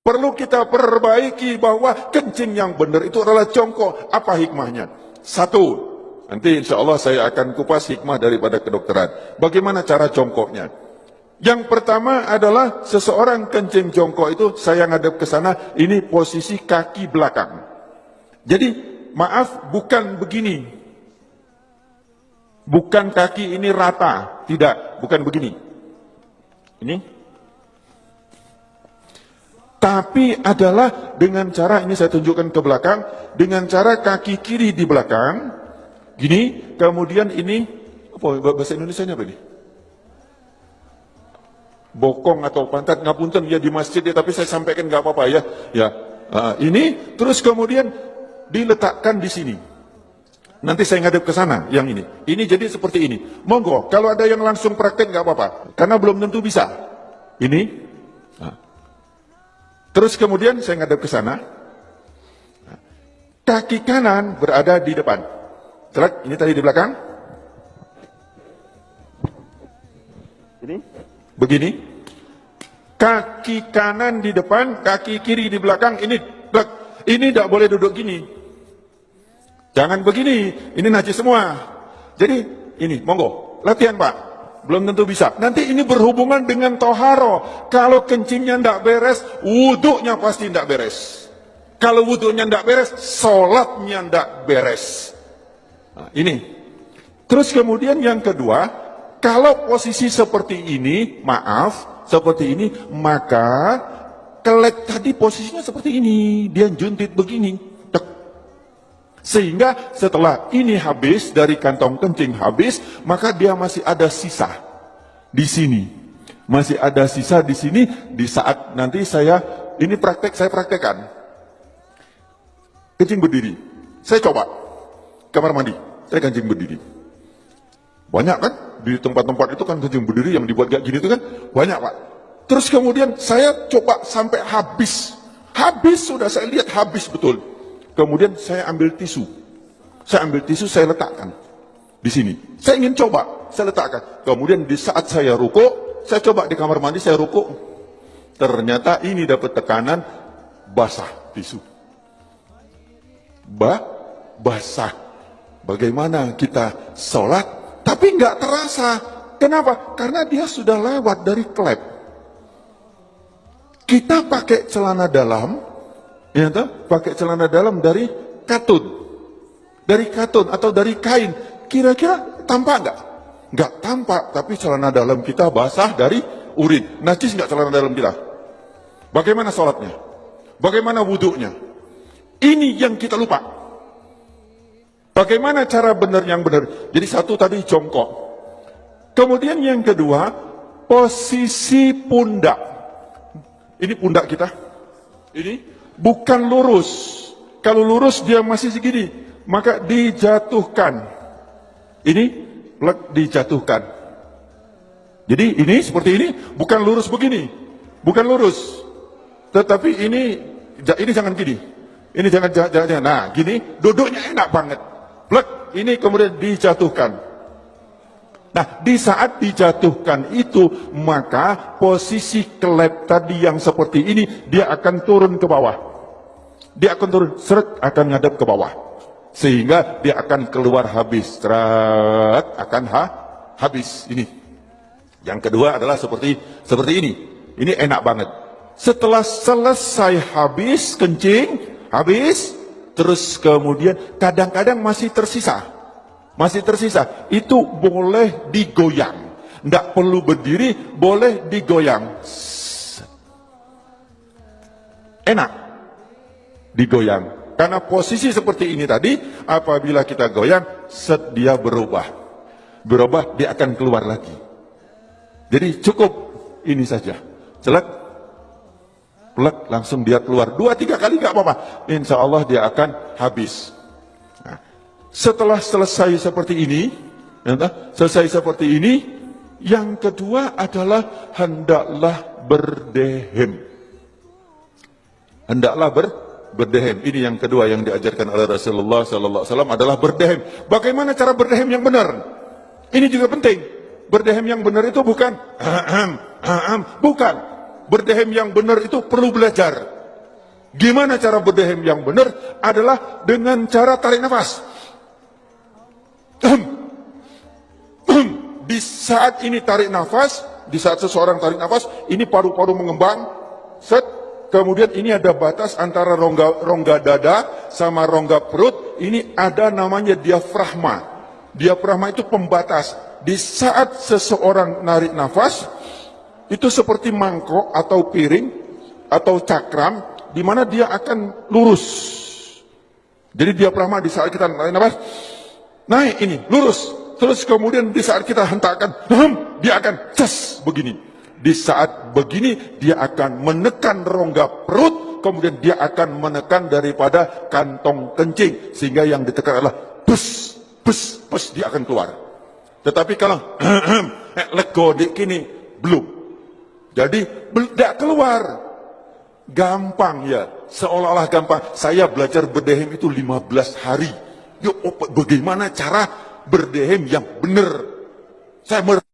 Perlu kita perbaiki bahwa kencing yang benar itu adalah jongkok. Apa hikmahnya? Satu, nanti insya Allah saya akan kupas hikmah daripada kedokteran. Bagaimana cara jongkoknya? Yang pertama adalah seseorang kencing jongkok itu, saya ngadep ke sana, ini posisi kaki belakang. Jadi, maaf, bukan begini. Bukan kaki ini rata. Tidak, bukan begini. Ini. Tapi adalah dengan cara, ini saya tunjukkan ke belakang, dengan cara kaki kiri di belakang, gini, kemudian ini, apa bahasa Indonesianya apa ini? Bokong atau pantat, ngapunten ya di masjid ya, tapi saya sampaikan nggak apa-apa ya. Ya, ini terus kemudian diletakkan di sini. Nanti saya ngadep ke sana yang ini. Ini jadi seperti ini. Monggo, kalau ada yang langsung praktek nggak apa-apa, karena belum tentu bisa. Ini. Terus kemudian saya ngadep ke sana. Kaki kanan berada di depan. Ini tadi di belakang. Ini. Begini. Kaki kanan di depan, kaki kiri di belakang. Ini tidak boleh duduk gini. Jangan begini. Ini najis semua. Jadi ini, monggo. Latihan Pak. Belum tentu bisa. Nanti ini berhubungan dengan toharo. Kalau kencingnya tidak beres, wuduknya pasti tidak beres. Kalau wuduknya tidak beres, sholatnya tidak beres. Nah, ini. Terus kemudian yang kedua, kalau posisi seperti ini, maaf, seperti ini, maka kelek tadi posisinya seperti ini. Dia juntit begini. Sehingga setelah ini habis, dari kantong kencing habis, maka dia masih ada sisa di sini. Masih ada sisa di sini, di saat nanti saya praktekkan. Kencing berdiri. Saya coba. Kamar mandi. Saya kencing berdiri. Banyak kan? Di tempat-tempat itu kan kencing berdiri yang dibuat kayak gini itu kan banyak Pak. Terus kemudian saya coba sampai habis. Habis sudah saya lihat habis betul. Kemudian saya ambil tisu. Saya letakkan di sini. Saya ingin coba, saya letakkan. Kemudian di saat saya rukuk, saya coba di kamar mandi, saya rukuk. Ternyata ini dapat tekanan basah tisu. Basah. Bagaimana kita sholat, tapi nggak terasa. Kenapa? Karena dia sudah lewat dari klep. Kita pakai celana dalam, ya toh? Pakai celana dalam dari katun atau dari kain, kira-kira tampak nggak? Nggak tampak, tapi celana dalam kita basah dari urin. Najis nggak celana dalam kita? Bagaimana sholatnya? Bagaimana wudhunya? Ini yang kita lupa. Bagaimana cara benar yang benar? Jadi satu tadi jongkok. Kemudian yang kedua, posisi pundak. Ini pundak kita. Ini bukan lurus. Kalau lurus dia masih segini, maka dijatuhkan. Ini dijatuhkan. Jadi ini seperti ini, bukan lurus begini, bukan lurus. Tetapi ini jangan gini. Ini jangan. Nah, gini, duduknya enak banget. Ini kemudian dijatuhkan. Nah, di saat dijatuhkan itu, maka posisi kelep tadi yang seperti ini, dia akan turun ke bawah. Dia akan turun, akan ngadep ke bawah. Sehingga dia akan keluar habis. Akan habis. Ini. Yang kedua adalah seperti ini. Ini enak banget. Setelah selesai habis, kencing, habis, terus kemudian kadang-kadang masih tersisa. Itu boleh digoyang. Tidak perlu berdiri, boleh digoyang. Enak digoyang. Karena posisi seperti ini tadi, apabila kita goyang, dia berubah. Dia akan keluar lagi. Jadi cukup ini saja. Langsung dia keluar. 2-3 kali nggak apa-apa. Insya Allah dia akan habis. Nah, setelah selesai seperti ini, yang kedua adalah hendaklah berdehem. Berdehem. Ini yang kedua yang diajarkan oleh Rasulullah SAW adalah berdehem. Bagaimana cara berdehem yang benar? Ini juga penting. Berdehem yang benar itu bukan. Bukan. Berdehem yang benar itu perlu belajar. Gimana cara berdehem yang benar? Adalah dengan cara tarik nafas. Di saat ini tarik nafas, di saat seseorang tarik nafas, ini paru-paru mengembang, set, kemudian ini ada batas antara rongga dada sama rongga perut, ini ada namanya diafragma. Diafragma itu pembatas. Di saat seseorang narik nafas, itu seperti mangkok atau piring atau cakram, di mana dia akan lurus. Jadi diafragma di saat kita narik nafas, naik ini, lurus. Terus kemudian di saat kita hentakkan, dia akan cas begini. Di saat begini, dia akan menekan rongga perut, kemudian dia akan menekan daripada kantong kencing. Sehingga yang ditekan adalah bus, bus, bus, dia akan keluar. Tetapi kalau lego dik kini, belum. Jadi, tidak keluar. Gampang ya, seolah-olah gampang. Saya belajar berdehem itu 15 hari. Yuk, bagaimana cara berdehem yang benar? Saya